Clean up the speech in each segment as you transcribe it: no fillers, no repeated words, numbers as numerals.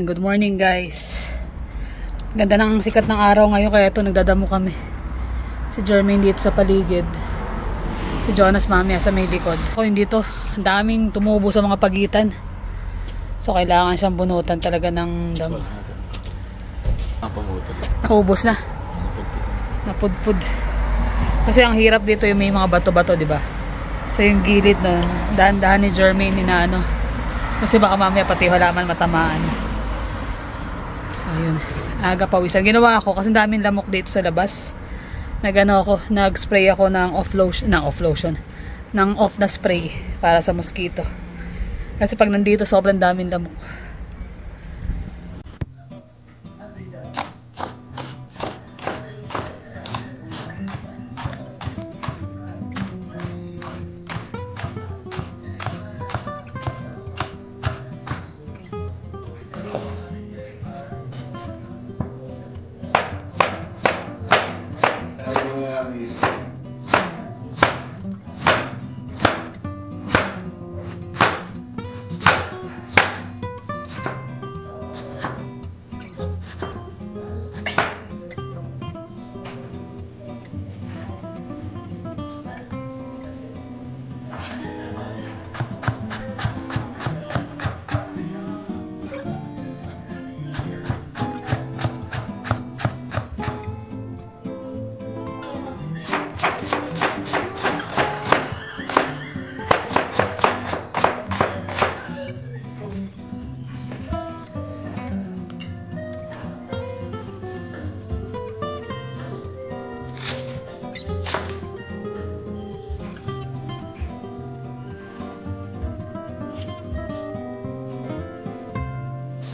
Good morning guys. Ganda ng sikat ng araw ngayon kaya ito nagdadamo kami. Si Jermaine dito sa paligid. Si Jonas mamaya sa may likod. Ako hindi to. Ang daming tumubo sa mga pagitan. So kailangan siyang bunutan talaga ng damo. Naubos na. Napudpud. Kasi ang hirap dito yung may mga bato-bato, di ba? So yung gilid nun, dahan-dahan ni Jermaine na ano. Kasi baka mamaya pati halaman matamaan. So yun, aga pawisan. Ginawa ako kasi daming lamok dito sa labas. Nag-spray ako ng off na spray para sa mosquito. Kasi pag nandito sobrang daming lamok.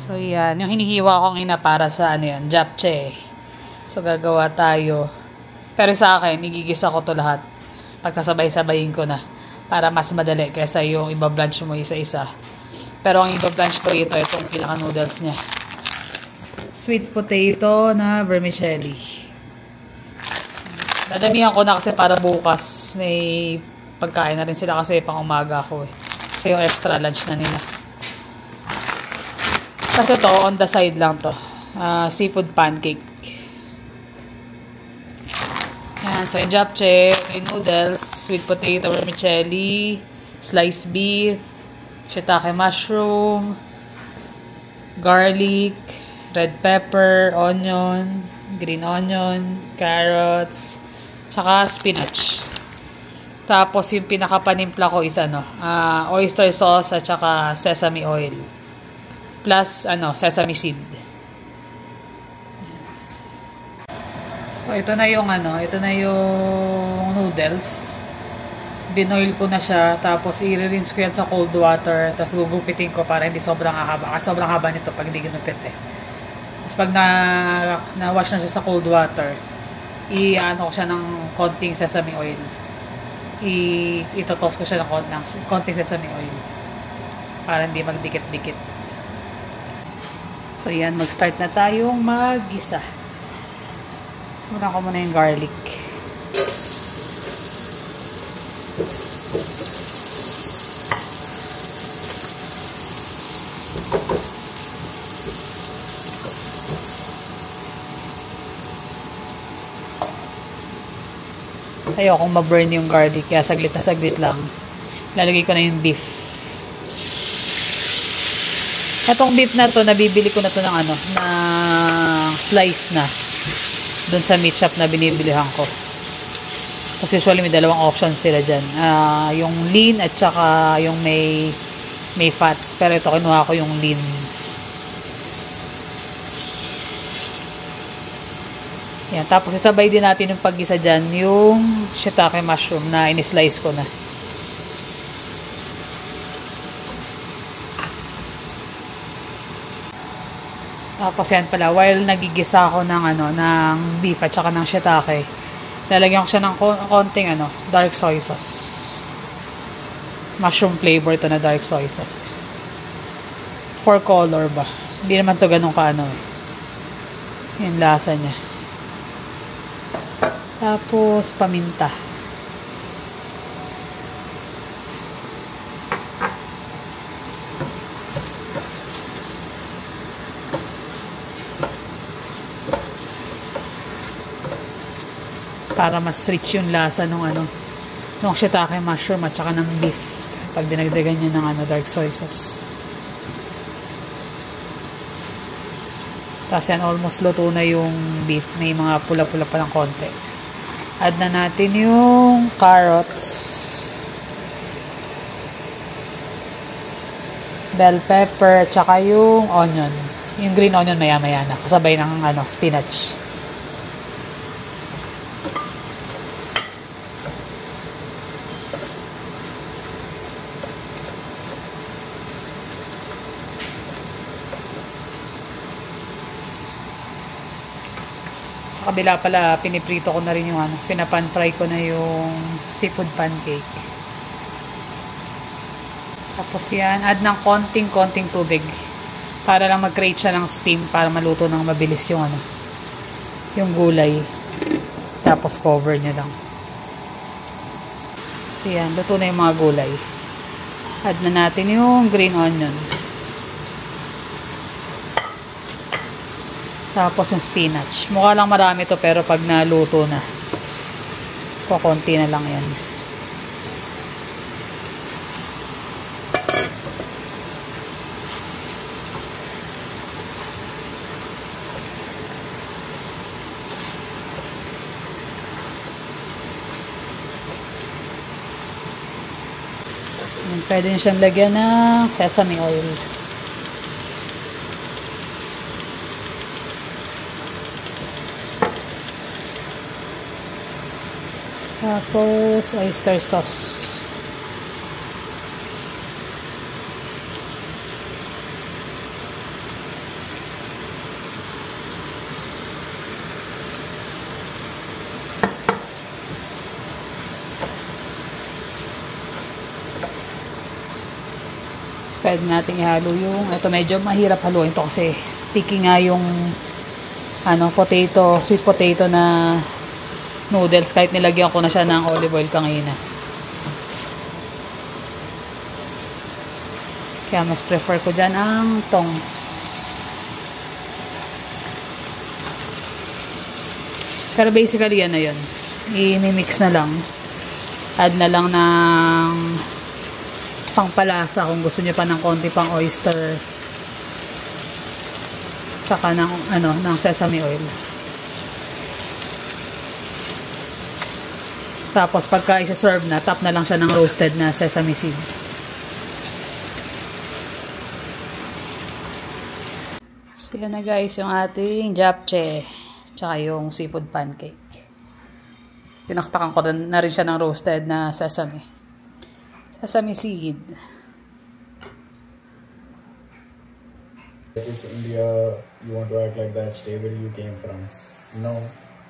So yan, yung hinihiwa ko ngayon para sa ano yan, japchae. So gagawa tayo. Pero sa akin, igigisa ko to lahat. Pagkasabay-sabayin ko na. Para mas madali kaysa yung iba-blanch mo isa-isa. Pero ang iba-blanch ko ito, itong pinaka-noodles niya. Sweet potato na vermicelli. Dadamihan ko na kasi para bukas. May pagkain na rin sila kasi pang umaga ako eh. Kasi yung extra lunch na nila. Kasi to, on the side lang to. Seafood pancake. Yan. So, yung japchae, yung noodles, sweet potato, vermicelli, sliced beef, shiitake mushroom, garlic, red pepper, onion, green onion, carrots, tsaka spinach. Tapos, yung pinakapanimpla ko is oyster sauce at tsaka sesame oil. Plus, sesame seed. So, ito na yung noodles. Binoil ko na siya. Tapos, i-rinse ko yan sa cold water. Tapos, gugupitin ko para hindi sobrang haba. Kasi sobrang haba nito pag hindi ginupit eh. Tapos, pag na-wash na siya sa cold water, ko siya ng konting sesame oil. Itotoss ko siya ng konting sesame oil. Para hindi magdikit-dikit. So, yan. Mag-start na tayong mag-gisa. Simulan ko muna yung garlic. Sayo kung ma-burn yung garlic. Kaya saglit na saglit lang. Lalagay ko na yung beef. Itong beef na to, nabibili ko na to ng slice na. Doon sa meat shop na binibilihan ko. Kasi usually may dalawang options sila dyan. Yung lean at saka yung may fats. Pero ito, kinuha ko yung lean. Yan. Tapos isabay din natin yung paggisa dyan, yung shiitake mushroom na in-slice ko na. Tapos yan pala, while nagigisa ako ng beef at saka ng shiitake, lalagyan ko siya ng konting dark soy sauce. Mushroom flavor ito na dark soy sauce. For color ba? Hindi naman to ganun yung lasa niya. Tapos paminta. Para mas rich yung lasa ng ano, ng shiitake mushroom at saka ng beef. Pag dinagdagan nyo ng ano, dark soy sauce. Tapos yan, almost luto na yung beef. May mga pula-pula pa lang konti. Add na natin yung carrots. Bell pepper, tsaka yung onion. Yung green onion maya-maya na. Kasabay ng ano, spinach. Sa kabila pala, piniprito ko na rin yung ano, pinapan-fry ko na yung seafood pancake. Tapos yan, add ng konting tubig. Para lang mag-create siya ng steam para maluto ng mabilis yung ano, yung gulay. Tapos cover nyo lang. So yan, luto na yung mga gulay. Add na natin yung green onion. Tapos yung spinach. Mukha lang marami to pero pag naluto na, kukunti na lang yan. Pwede nyo siyang lagyan ng sesame oil. Tapos oyster sauce. Pwede natin ihalo yung, ito medyo mahirap haluin to kasi sticky nga yung ano, potato, sweet potato na noodles kahit nilagyan ko na siya ng olive oil kanina. Kaya mas prefer ko dyan ang tongs. Pero basically yan na yun. I-mix na lang. Add na lang ng pangpalasa kung gusto niyo pa ng konti pang oyster. Tsaka ng ano, ng sesame oil. Tapos pagka isa-serve na, tap na lang siya ng roasted na sesame seed. So yan na guys, yung ating japchae. Tsaka yung seafood pancake. Tinaktakan ko na rin siya ng roasted na sesame seed. It's India, you want to act like that, stay where you came from. No,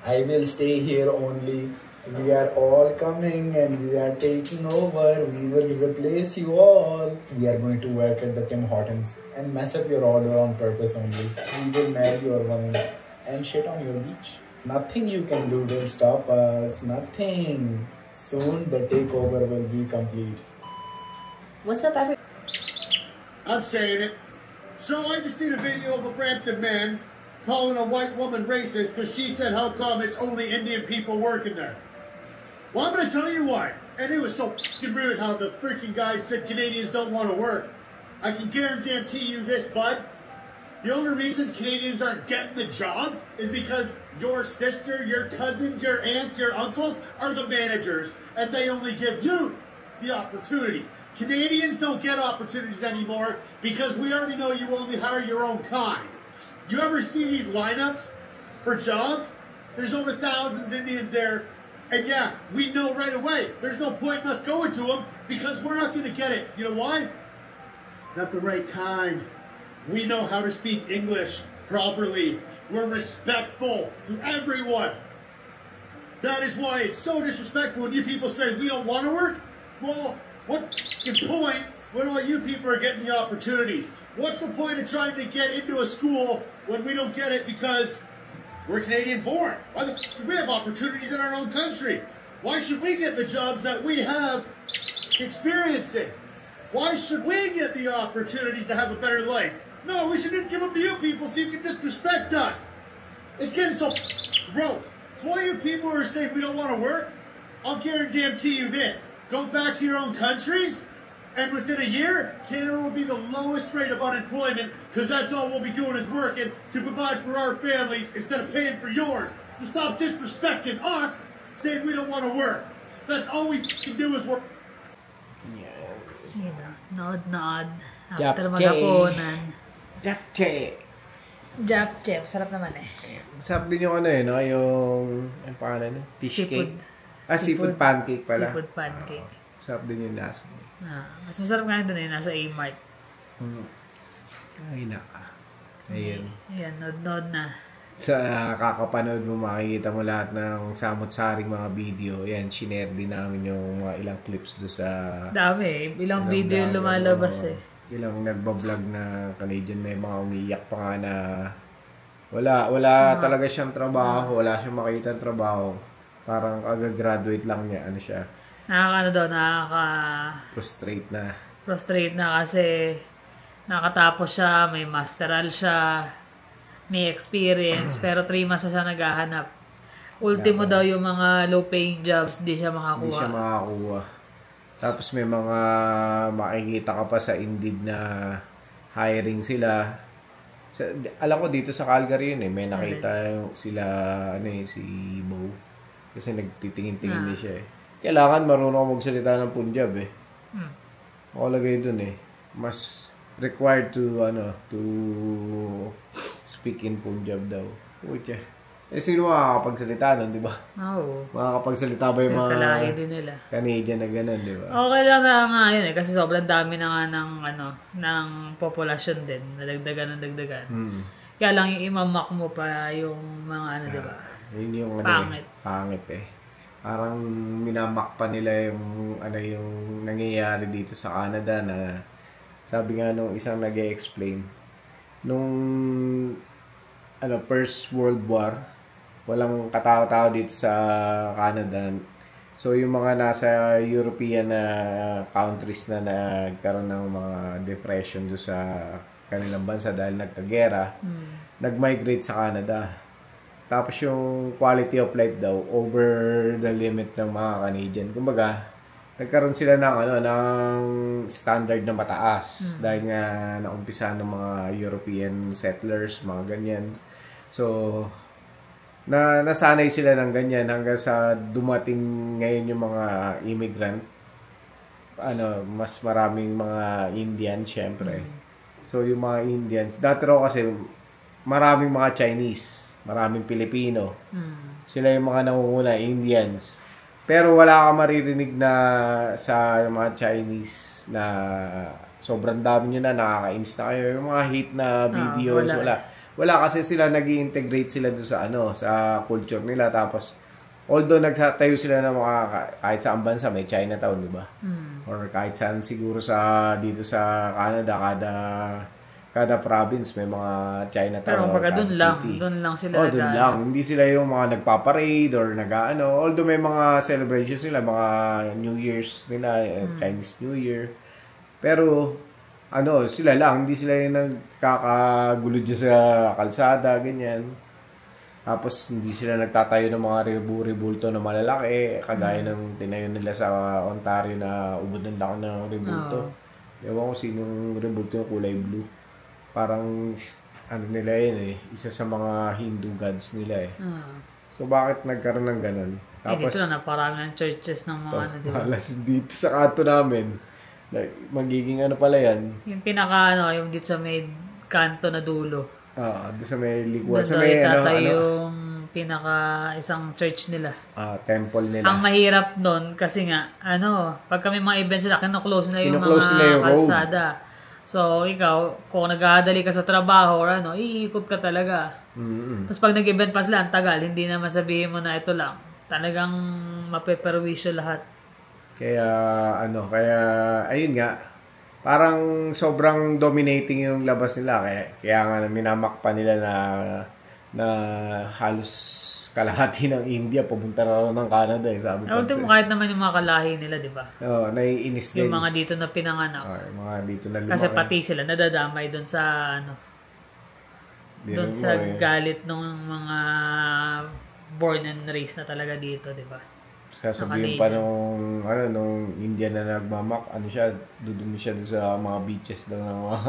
I will stay here only. We are all coming and we are taking over. We will replace you all. We are going to work at the Tim Hortons and mess up your order on purpose only. We will marry your woman and shit on your beach. Nothing you can do will stop us. Nothing. Soon the takeover will be complete. What's up, everyone? I'm saying it. So I just seen a video of a Brampton man calling a white woman racist because she said how come it's only Indian people working there. Well, I'm going to tell you why. And it was so f***ing rude how the freaking guy said Canadians don't want to work. I can guarantee you this, bud. The only reasons Canadians aren't getting the jobs is because your sister, your cousins, your aunts, your uncles are the managers. And they only give you the opportunity. Canadians don't get opportunities anymore because we already know you only hire your own kind. You ever see these lineups for jobs? There's over thousands of Indians there. And yeah, we know right away there's no point in us going to them because we're not going to get it. You know why? Not the right kind. We know how to speak English properly. We're respectful to everyone. That is why it's so disrespectful when you people say we don't want to work. Well, what's the point when all you people are getting the opportunities? What's the point of trying to get into a school when we don't get it because we're Canadian born? Why the f should we have opportunities in our own country? Why should we get the jobs that we have experiencing? Why should we get the opportunities to have a better life? No, we should just give them to you people so you can disrespect us. It's getting so gross. So all you people who are saying we don't want to work, I'll guarantee you this. Go back to your own countries, and within a year, Canada will be the lowest rate of unemployment because that's all we'll be doing is working to provide for our families instead of paying for yours. So stop disrespecting us, saying we don't want to work. That's all we can do is work. Yun na. Nod. After Japchae. magapunan. Japchae. Japchae. Sarap naman eh. Sarap din yung ano eh, no? Yung, ang pangalan, fish Seafood. cake. Seafood pancake pala. Seafood pancake. Sarap din yung lasa. Mas masarap nga doon eh. Nasa A-Mart. Ay, naka. Ayun. Ayan, nod na. Sa kakapanood mo, makikita mo lahat ng samot-saring mga video. Yan, shinare din namin yung mga ilang clips do sa... Dami eh. Ilang video yung lumalabas eh. Ilang nagbablog na Canadian, may mga umiiyak pa nga na wala talaga siyang trabaho, wala siyang makita ng trabaho. Parang kagagraduate lang niya, ano siya. Frustrate na. Frustrate na kasi nakatapos siya, may masteral siya, may experience, pero 3 months na siya naghahanap. Ultimo daw yung mga low-paying jobs, hindi siya makakuha. Tapos may mga makikita ka pa sa Indeed na hiring sila. Alam ko dito sa Calgary yun eh. May nakita sila, si Bo. Kasi nagtitingin-tingin din siya eh. Kailangan marunong ako magsalita ng Punjab eh. Makalagay dun eh. Mas required to speak in Punjab daw. Pucha. Sino makakapagsalita nun, di ba? Oo. Makakapagsalita ba yung mga kalahi din nila. Canadian na ganun, di ba? Okay lang na nga yun eh. Kasi sobrang dami na nga ng populasyon din. Nadagdagan. Kaya lang yung imamak mo pa yung mga di ba? Yun yung pangit eh. Parang minamak pa nila yung nangyayari dito sa Canada na sabi nga nung isang nag-e-explain nung First World War, walang katao-tao dito sa Canada. So yung mga nasa European na countries na nagkaroon ng mga depression do sa kanilang bansa dahil nagkagera, nag-migrate sa Canada. Tapos yung quality of life daw over the limit ng mga Canadian. Kumbaga, nagkaroon sila ng standard na mataas dahil nga naumpisa ng mga European settlers, mga ganyan. So, nasanay sila ng ganyan hanggang sa dumating ngayon yung mga immigrant. Mas maraming mga Indians, syempre. So, yung mga Indians, dati raw kasi maraming mga Chinese, maraming Pilipino. Sila yung mga nangunguna, Indians. Pero wala ka maririnig na sa mga Chinese na sobrang dami nyo na, nakakainis na kayo. Yung mga hate na videos, wala kasi sila nag-i-integrate sila doon sa culture nila. Tapos, although nagtatayo sila ng mga, kahit saan bansa, may Chinatown, di ba? Or kahit saan siguro dito sa Canada, kada province may mga Chinatown. Pero pagka doon lang sila. Doon lang. Hindi sila yung mga nagpaparade or although may mga celebrations nila, mga New Year's nila, Chinese New Year. Pero, sila lang. Hindi sila yung nagkakagulo dyan sa kalsada, ganyan. Tapos, hindi sila nagtatayo ng mga rebulto na malalaki, kagaya ng tinayo nila sa Ontario na ubod ng laki ng rebulto. Ewan ko sinong rebulto yung kulay blue. Parang, nila yun eh. Isa sa mga Hindu gods nila eh. So, bakit nagkaroon ng ganun? Tapos, dito na naparami ng churches ng mga dito sa kanto namin. Magiging pala yan. Yung yung dito sa may kanto na dulo. Dito sa may likuan. Sa may yung isang church nila. Temple nila. Ang mahirap nun kasi nga, pag kami mga events sila, kino-close na yung mga kalsada. So, ikaw, kung nag-aadali ka sa trabaho or iikot ka talaga. Tapos pag nag-event pa sila, ang tagal, hindi naman sabihin mo na ito lang. Talagang mapeperwisyo lahat. Kaya, ayun nga, parang sobrang dominating yung labas nila. Kaya nga, minamak pa nila na halos kalahati ng India, pumunta na ng Canada eh, sabi ko. Ultimo kahit naman yung mga kalahi nila, di ba? Oo, naiinis din. Yung mga dito na pinanganak. Yung mga dito na lumaki. Kasi pati sila, nadadamay doon sa, doon sa galit ng mga born and raised na talaga dito, di ba? Sasabihin pa nung Indian na nagmamak, dudumi siya doon sa mga beaches daw ng mga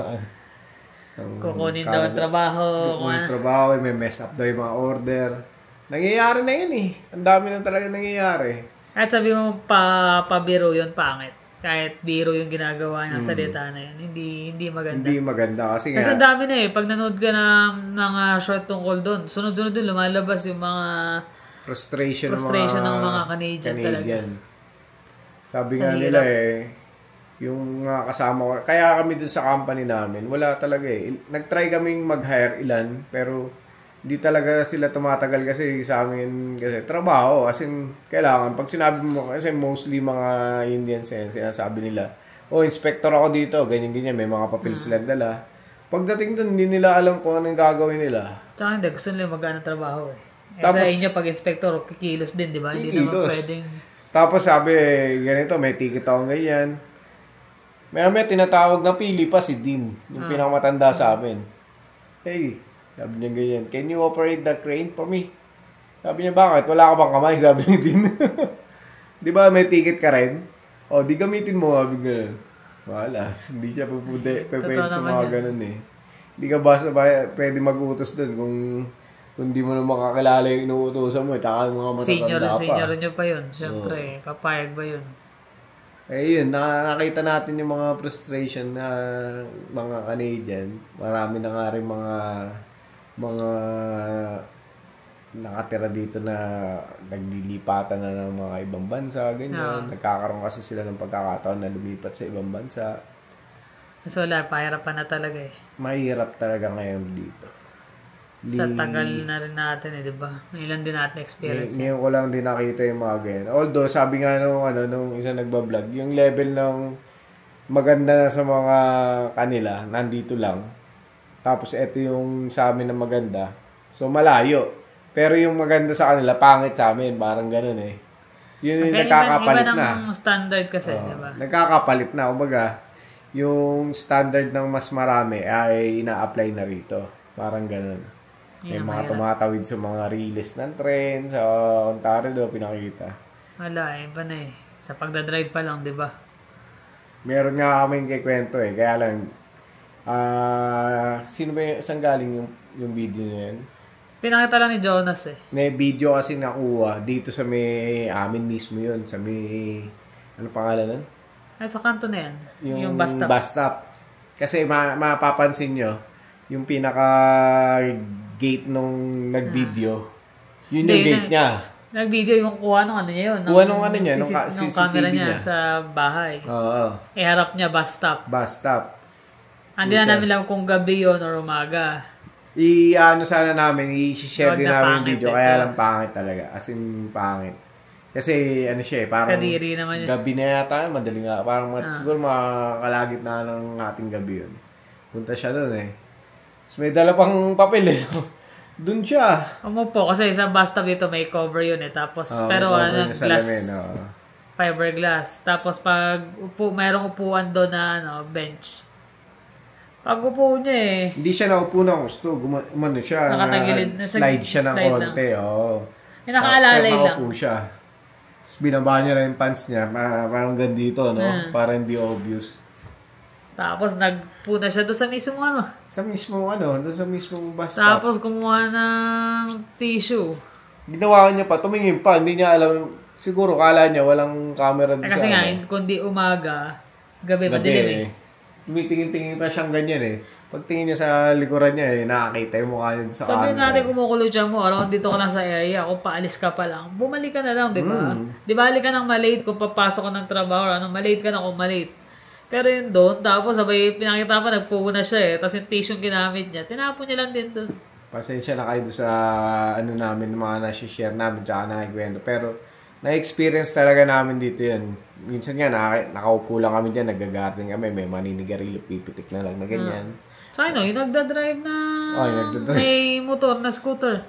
kukunin daw ang trabaho. Kukunin trabaho, may mess up daw yung mga order. Nangyayari na yun eh. Ang dami na talaga nangyayari. At sabi mo, pabiro yun, pangit. Kahit biro yung ginagawa ng salita na yun. Hindi maganda. Hindi maganda kasi ang dami na eh. Pag nanood ka ng short tungkol doon, sunod-sunod din lumalabas yung mga frustration ng mga Canadian talaga. Sabi nga nila yung kasama ko, kaya kami dun sa company namin, wala talaga eh. Nag-try kaming mag-hire ilan, pero hindi talaga sila tumatagal kasi sa amin, kasi trabaho, as in, kailangan, pag sinabi mo, kasi mostly mga Indians sinasabi nila, inspector ako dito, ganyan-ganyan, may mga papel sila dala. Pagdating dun, hindi nila alam kung anong gagawin nila. Tsaka hindi, gusto nila mag-ano trabaho eh. Tapos, sa inyo, pag inspector, kikilos din, di ba? Hindi naman pwedeng... Tapos sabi, ganito, may ticket akong ganyan. May tinatawag na pili pa si Dean, yung pinakamatanda sa amin. Hey, sabi niya ganyan, can you operate the crane for me? Sabi niya, bakit? Wala ka bang kamay? Sabi ni Dean. Di ba may ticket ka rin? Di gamitin mo, sabi nga. Wala, hindi siya pwede sa mga ganun eh. Hindi ka basta pwede mag-utos dun kung hindi mo naman kakilala yung inuutosan mo, taka mga matatanda pa. Senior nyo pa yun. Siyempre, papayag ba yun? Yun, nakakita natin yung mga frustration na mga Canadian. Marami na nga rin mga nakatira dito na naglilipatan na ng mga ibang bansa, ganyan. Nagkakaroon kasi sila ng pagkakataon na lumipat sa ibang bansa. So, pahirapan na talaga eh. Mahirap talaga ngayon dito. Sa tagal na rin natin di ba? Ilan din natin experience. Ngayon ko lang din nakita yung mga ganyan. Although, sabi nga nung isa nagbablog, yung level ng maganda na sa mga kanila, nandito lang. Tapos, ito yung sa amin na maganda. So, malayo. Pero yung maganda sa kanila, pangit sa amin. Parang ganun eh. Yun yung nagkakapalit na. Iba ng standard kasi, di ba? Nagkakapalit na. Kumbaga, yung standard ng mas marami ay ina-apply na rito. Parang ganun. May mga tumatawid sa mga release ng train sa Ontario daw pinakita. Wala, iba na eh. Sa pagdadrive pa lang, di ba? Meron nga kaming kikwento eh. Kaya lang, sino ba yung, saan galing yung video na yan? Pinakita lang ni Jonas eh. May video kasi nakuha dito sa may amin mismo yun. Sa may, ano pangalan nun? Ay, sa kanto na yan. Yung bus stop. Kasi mapapansin nyo, yung pinaka gate nung nag-video, yun yung gate niya. Nag-video yung kuha nung ano niya yun. Kuha nung ano niya, nung camera niya sa bahay. Oo. Harap niya bus stop. Bus stop. Hindi na namin lang kung gabi yun or umaga. Sana namin, i-share din namin yung video, kaya lang pangit talaga. As in, pangit. Kasi, siya parang kadiri naman yun. Gabi na yata, madali nga. Parang siguro makakalagit na ng ating gabi yun. Punta siya doon eh. So, may dala pang papel eh. Doon siya. Umupo kasi sa bus stop dito may cover yun eh. Tapos, pero glass. Fiberglass. Tapos, pag mayroong upuan doon na bench. Pag upo niya eh. Hindi siya naupo na gusto. Umano siya. Nakatagilid. Slide siya ng konti. Yung nakaalalay lang. Naupo siya. Tapos, binaba niya lang yung pants niya. Parang gandito, no? Para hindi obvious. Tapos, nagpuna siya doon sa mismong doon sa mismong bus stop. Tapos, kumuha ng tissue. Ginawa niya pa, tumingin pa, hindi niya alam, siguro kala niya walang camera doon kasi nga, kundi umaga, gabi madilim eh. Tumitingin-tingin pa siyang ganyan eh. Pagtingin niya sa likuran niya nakakita yung mukha niya sa camera. Sabi natin kumukulo siya mo, around dito ka lang sa area, kung paalis ka pa lang, bumalik ka na lang, di ba? Di ba, ka nang malate kung papasok ka ng trabaho, malate ka na kung malate. Pero yun doon, tapos sabay pinakita pa, nagpuna siya eh. Tapos yung tissue ginamit niya, tinapon niya lang din doon. Pasensya na kayo doon sa namin, mga nasi-share namin, tsaka nakikwento. Pero, na-experience talaga namin dito yun. Minsan nga, nakaupo lang kami dyan, nag-garden kami, may maninigarilyo, pipitik na lang na ganyan. So, yung nagdadrive na may motor na scooter.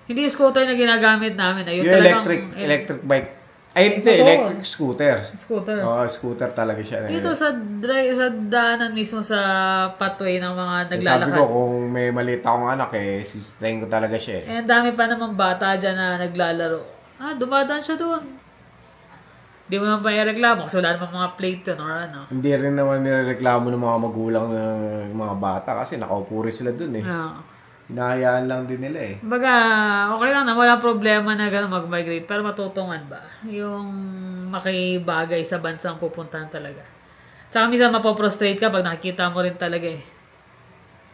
Hindi yung scooter na ginagamit namin. Yung electric bike. Ay, hindi. Motor. Electric scooter. Scooter. Oo, scooter talaga siya. Dito sa daanan mismo sa pathway ng mga Sabi naglalakad. ko, kung may maliit akong anak sisitayin ko talaga siya Eh, ang dami pa namang bata dyan na naglalaro. Dumadaan siya doon. Di mo naman pa i-reklamo kasi wala naman mga plate yun or ano. Hindi rin naman nireklamo ng mga magulang ng mga bata kasi nakaupo rin sila dun Hinahayaan lang din nila Baga, okay lang na, wala problema na gano'n mag-migrate. Pero matutungan ba? Yung makibagay sa bansang pupuntahan talaga. Tsaka minsan mapoprostrate ka pag nakikita mo rin talaga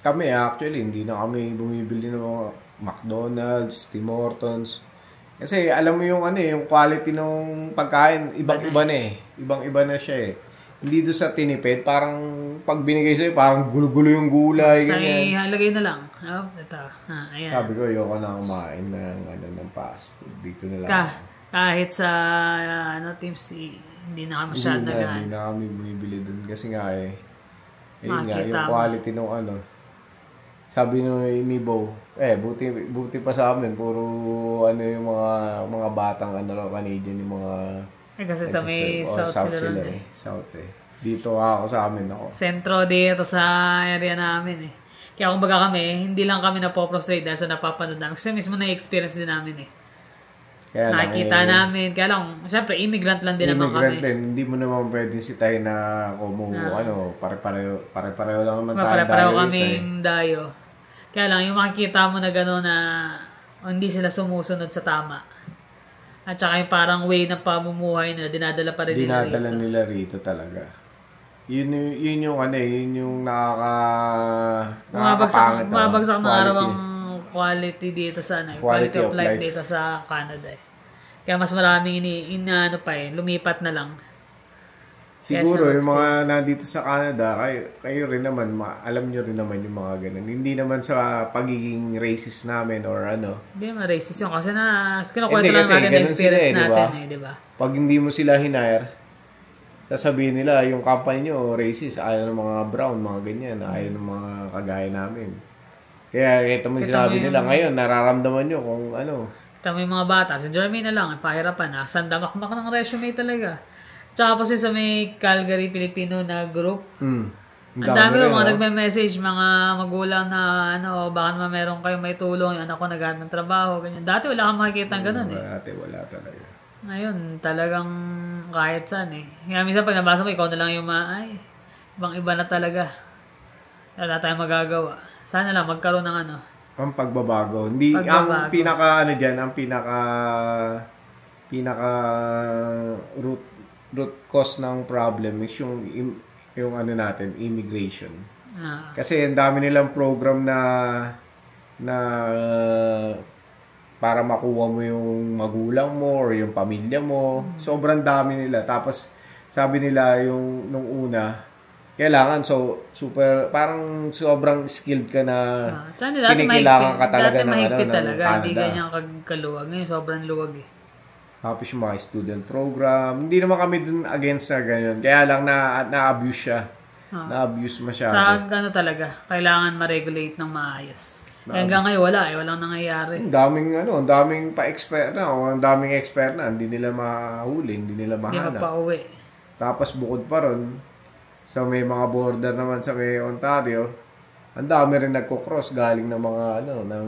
Kami actually, hindi na kami bumibili ng mga McDonald's, Tim Hortons. Kasi alam mo yung yung quality ng pagkain, ibang-iba na Ibang-iba na siya Hindi doon sa tinipid, parang pag binigay sa'yo, parang gulo-gulo yung gulay. Basta halagay na lang. Ito. Ayan. Sabi ko, ayoko na kumain ng fast food. Dito na lang. Kahit sa Team C, hindi na kami masyadong Hindi na kami bumibili doon. Kasi nga ayun nga, yung Makita mo. quality ng Sabi ni Bo, buti pa sa amin, puro yung mga batang Canadian, yung mga kasi sa may South sila ron South Dito ako sa amin ako. Sentro dito sa area namin Kaya kumbaga kami, hindi lang kami napoprostrate dahil sa napapanood namin. Kasi mismo na-experience din namin Kaya nakikita namin. Kaya lang, syempre, immigrant lang din naman kami. Hindi mo naman pwede sitayin na pare-pareho lang naman tayo. Pare-pareho kaming dayo. Kaya lang, yung makikita mo na gano'n na hindi sila sumusunod sa tama. At saka yung parang way ng pamumuhay nila, dinadala pa rin nila rito. Dinadala nila rito talaga. Yun yung Bumabagsak ng araw ang quality dito sa quality of life dito sa Canada Kaya mas maraming lumipat na lang. Siguro yung mga nandito sa Canada, kayo rin naman, alam nyo rin naman yung mga ganun. Hindi naman sa pagiging racist namin or Hindi naman racist yun kasi kinukwento lang natin yung experience natin diba? Pag hindi mo sila hinire, sasabihin nila yung company nyo racist, ayaw ng mga brown, mga ganyan, ayaw ng mga kagaya namin. Kaya ito mo sinabi nila ngayon, nararamdaman nyo kung Ito yung mga bata, si Jeremy na lang, pahirapan sandamakmak ng resume talaga. Tsaka po sa may Calgary Filipino na group. Ang dami rin mga nagme-message, mga magulang na baka naman meron kayong may tulong, yung anak ko naghahanap ng trabaho, ganyan. Dati wala kang makikita ng ganun Dati wala talaga. Ngayon, talagang kahit saan Kaya minsan pag nabasa mo, ikaw na lang yung ibang-iba na talaga. Wala tayong magagawa. Sana lang magkaroon ng ang pagbabago. Hindi, ang pinaka root cause ng problem is yung natin, immigration. Kasi ang dami nilang program na para makuha mo yung magulang mo or yung pamilya mo. Sobrang dami nila. Tapos sabi nila nung una, kailangan parang sobrang skilled ka na kinikilangan ka talaga ng talaga, Canada. Hindi ganyan kaluwag. Ngayon sobrang luwag Tapos yung mga student program. Hindi naman kami dun against na ganyan. Kaya lang na-abuse siya. Na-abuse masyado. Sa talaga, kailangan ma-regulate ng maayos. Hanggang ngayon walang nangyayari. Ang daming pa-expert na. Ang daming expert na. Hindi nila mahuli, hindi nila mahanap. Hindi mapauwi. Tapos bukod pa ron, sa may mga border naman sa may Ontario, ang dami rin nagko-cross galing ng mga ng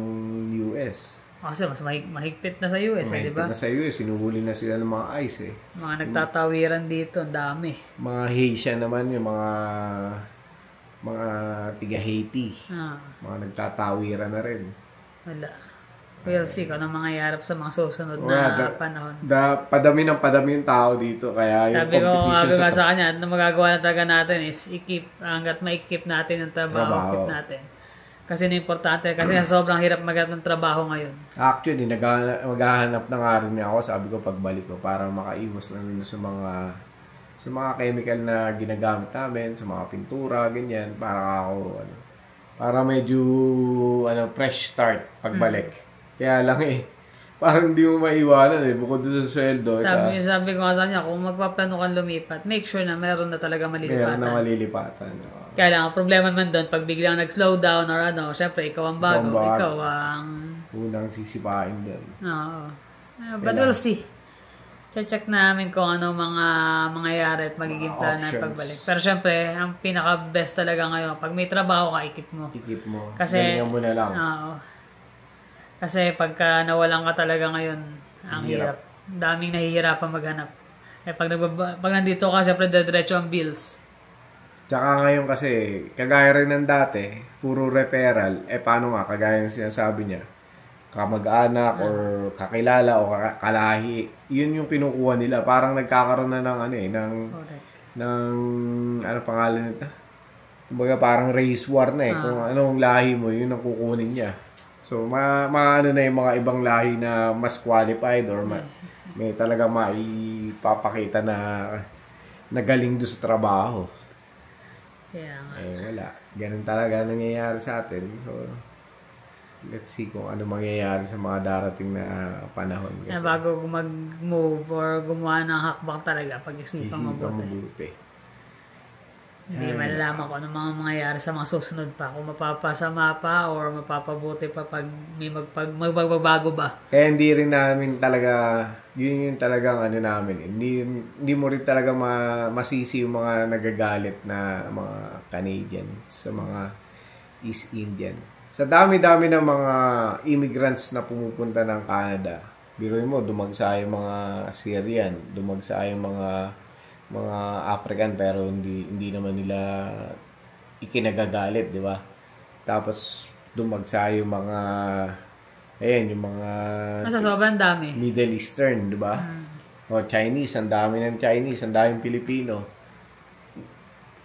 US. Kasi mas mahigpit na sa US, di ba? Mahigpit na sa US, sinuhuli na sila ng mga ICE Mga nagtatawiran dito, ang dami. Mga Haitian naman yung mga tiga Haiti. Mga nagtatawiran na rin. Wala. We'll see kung anong mangyayarap sa mga susunod na panahon. Padami yung tao dito. Kaya yung competition sa kanya, at magagawa na talaga natin is hanggat ma-keep natin yung trabaho. Natin. Kasi importante, kasi sobrang hirap maghanap ng trabaho ngayon. Actually, maghahanap na nga rin ako, sabi ko pagbalik ko, para makaiwas na rin sa mga chemical na ginagamit namin, sa mga pintura, ganyan, para medyo fresh start pagbalik. Kaya lang parang hindi mo maiwanan bukod doon sa sweldo. Sabi ko nga sa kanya, kung magpaplano kang lumipat, make sure na meron na talaga malilipatan. Meron na malilipatan. Kaya lang, ang problema man doon, pag biglang nag-slow down or syempre, ikaw ang bago. Ikaw ang unang sisipain doon. But we'll see. check namin kung ano mga mangyayari at magiging plan na Options. pagbalik. Pero syempre, ang pinaka-best talaga ngayon, pag may trabaho ka, ikip mo. Ikip mo. Kasi, Galingan mo na lang. Oo. Kasi pagka nawalan ka talaga ngayon, ang hirap. Daming nahihirapan maghanap. Pag nandito ka, syempre diretso ang bills. Tsaka ngayon kasi, kagaya rin ng dati, puro referral. Paano nga, kagaya ng sinasabi niya, kamag-anak or kakilala o kalahi, yun yung kinukuha nila. Parang nagkakaroon na ng ano pangalan nito? Kumbaga parang race war na kung anong lahi mo, yun ang kukunin niya. So, maano na yung mga ibang lahi na mas qualified or may talaga maipapakita na galing doon sa trabaho. Kaya nga. Wala. Ganun talaga nangyayari sa atin. So, let's see kung ano mangyayari sa mga darating na panahon. Kasi bago mag-move or gumawa ng hakbang talaga, pag-isipan mabuti. Hindi malalaman ko ano mga mangyayari sa mga susunod pa. Kung mapapasama pa or mapapabuti pa pag may magbabago ba. Kaya hindi rin namin talaga, yun yung talagang ano namin. Hindi mo rin talaga masisi yung mga nagagalit na mga Canadians, sa mga East Indian. Sa dami-dami ng mga immigrants na pumupunta ng Canada, biruin mo, dumagsa yung mga Syrian, dumagsa yung mga African, pero hindi naman nila ikinagagalit, di ba? Tapos dumagsa yung mga yung mga sobrang dami. Middle Eastern, di ba? O Chinese, ang dami ng Chinese, ang daming Pilipino.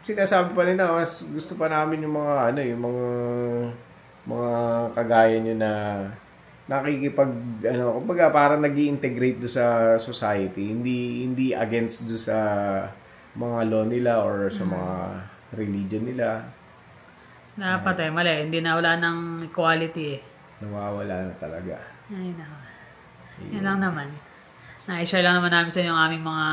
Sinasabi pa nila, mas gusto pa namin yung mga yung mga kagaya nyo na nakikipag kumbaga parang nag-i-integrate do sa society, hindi against do sa mga law nila or sa mga religion nila. Dapat mali, hindi na wala ng equality Nawawala na talaga. Ay nako. Yan lang naman. Na-share lang naman namin sa inyo ang aming mga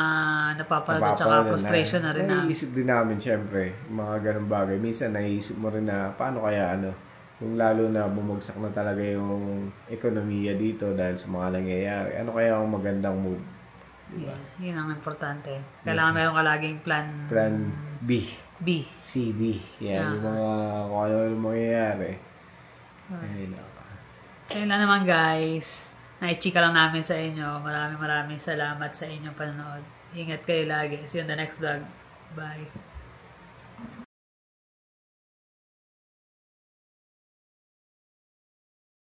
napapanood at saka frustration na rin namin. Naiisip din namin syempre, mga ganung bagay. Minsan naiisip mo rin na paano kaya kung lalo na bumagsak na talaga yung ekonomiya dito dahil sa mga nangyayari. Ano kaya ang magandang move? Diba? Yeah, yun ang importante. Kailangan meron ka laging plan B. C, D. Yan, yung mga kung ano mangyayari. So yun lang naman guys. Naichika lang namin sa inyo. Maraming salamat sa inyong panonood. Ingat kayo lagi. See you on the next vlog. Bye.